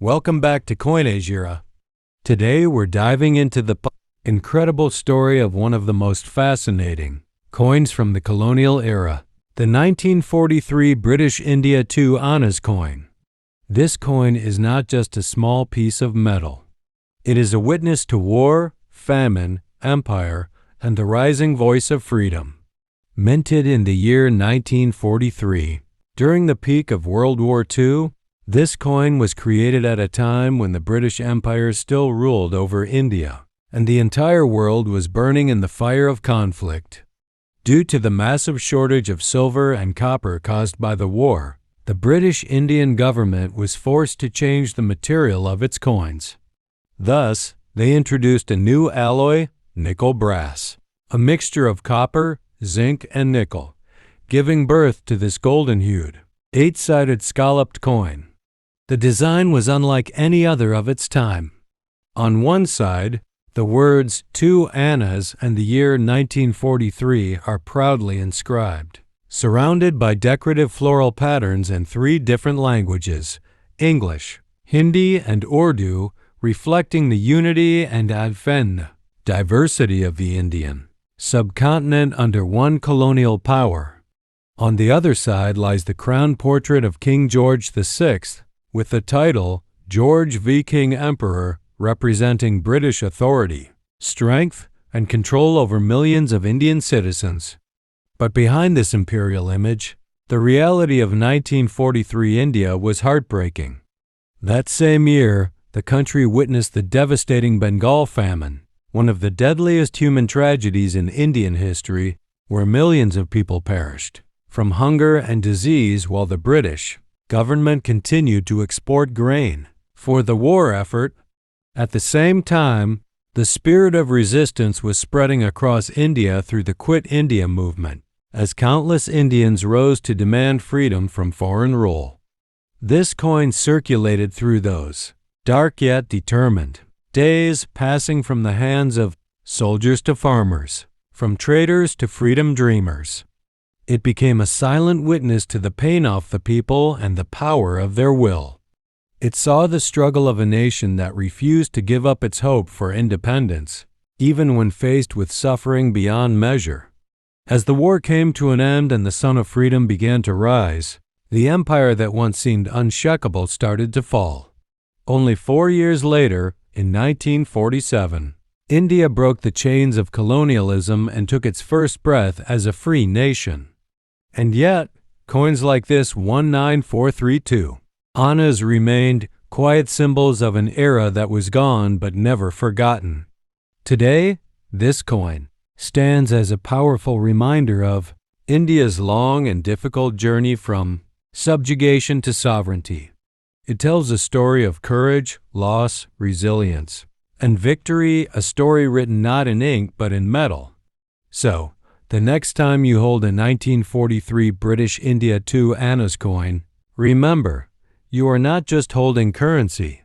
Welcome back to Coinage Era. Today we're diving into the incredible story of one of the most fascinating coins from the colonial era, the 1943 British India 2 Annas coin. This coin is not just a small piece of metal. It is a witness to war, famine, empire, and the rising voice of freedom. Minted in the year 1943, during the peak of World War II, this coin was created at a time when the British Empire still ruled over India, and the entire world was burning in the fire of conflict. Due to the massive shortage of silver and copper caused by the war, the British Indian government was forced to change the material of its coins. Thus, they introduced a new alloy, nickel brass, a mixture of copper, zinc, and nickel, giving birth to this golden-hued, 8-sided scalloped coin. The design was unlike any other of its time. On one side, the words 2 Annas and the year 1943 are proudly inscribed, surrounded by decorative floral patterns in 3 different languages, English, Hindi, and Urdu, reflecting the unity and diversity of the Indian subcontinent under one colonial power. On the other side lies the crown portrait of King George VI, with the title George V. King Emperor, representing British authority, strength, and control over millions of Indian citizens. But behind this imperial image, the reality of 1943 India was heartbreaking. That same year, the country witnessed the devastating Bengal famine, one of the deadliest human tragedies in Indian history, where millions of people perished from hunger and disease while the British government continued to export grain for the war effort. At the same time, the spirit of resistance was spreading across India through the Quit India movement, as countless Indians rose to demand freedom from foreign rule. This coin circulated through those dark yet determined days, passing from the hands of soldiers to farmers, from traders to freedom dreamers. It became a silent witness to the pain of the people and the power of their will. It saw the struggle of a nation that refused to give up its hope for independence, even when faced with suffering beyond measure. As the war came to an end and the sun of freedom began to rise, the empire that once seemed unshakable started to fall. Only 4 years later, in 1947, India broke the chains of colonialism and took its first breath as a free nation. And yet, coins like this 19432 Annas remained quiet symbols of an era that was gone but never forgotten. Today, this coin stands as a powerful reminder of India's long and difficult journey from subjugation to sovereignty. It tells a story of courage, loss, resilience, and victory, a story written not in ink but in metal. So, the next time you hold a 1943 British India 2 Annas coin, remember, you are not just holding currency.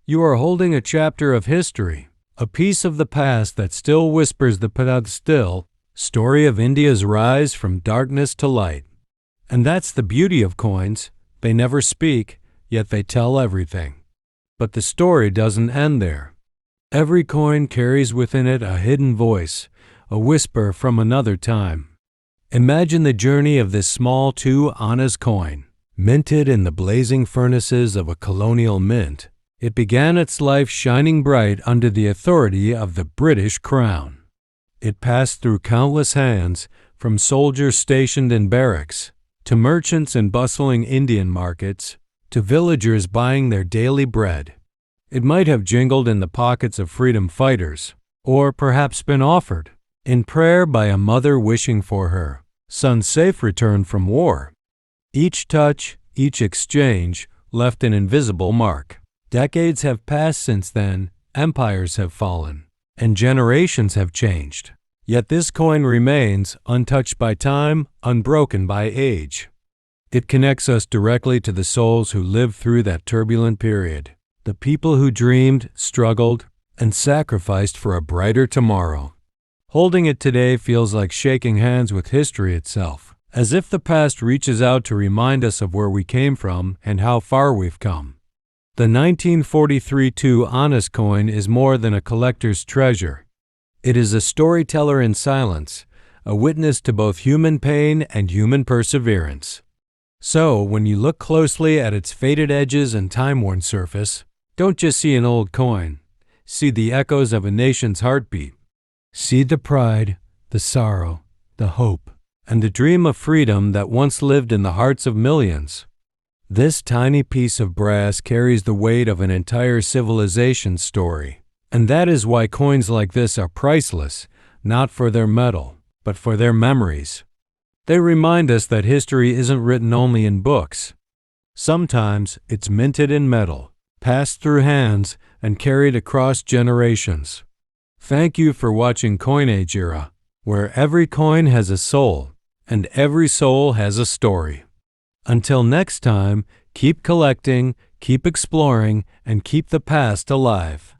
You are holding a chapter of history, a piece of the past that still whispers the story of India's rise from darkness to light. And that's the beauty of coins. They never speak, yet they tell everything. But the story doesn't end there. Every coin carries within it a hidden voice, a whisper from another time. Imagine the journey of this small 2 Annas coin. Minted in the blazing furnaces of a colonial mint, it began its life shining bright under the authority of the British Crown. It passed through countless hands, from soldiers stationed in barracks, to merchants in bustling Indian markets, to villagers buying their daily bread. It might have jingled in the pockets of freedom fighters, or perhaps been offered in prayer by a mother wishing for her son's safe return from war. Each touch, each exchange, left an invisible mark. Decades have passed since then, empires have fallen, and generations have changed. Yet this coin remains, untouched by time, unbroken by age. It connects us directly to the souls who lived through that turbulent period, the people who dreamed, struggled, and sacrificed for a brighter tomorrow. Holding it today feels like shaking hands with history itself, as if the past reaches out to remind us of where we came from and how far we've come. The 1943 2 Honest coin is more than a collector's treasure. It is a storyteller in silence, a witness to both human pain and human perseverance. So, when you look closely at its faded edges and time-worn surface, don't just see an old coin. See the echoes of a nation's heartbeat. See the pride, the sorrow, the hope, and the dream of freedom that once lived in the hearts of millions. This tiny piece of brass carries the weight of an entire civilization's story. And that is why coins like this are priceless, not for their metal, but for their memories. They remind us that history isn't written only in books. Sometimes it's minted in metal, passed through hands, and carried across generations. Thank you for watching Coin Age Era, where every coin has a soul, and every soul has a story. Until next time, keep collecting, keep exploring, and keep the past alive.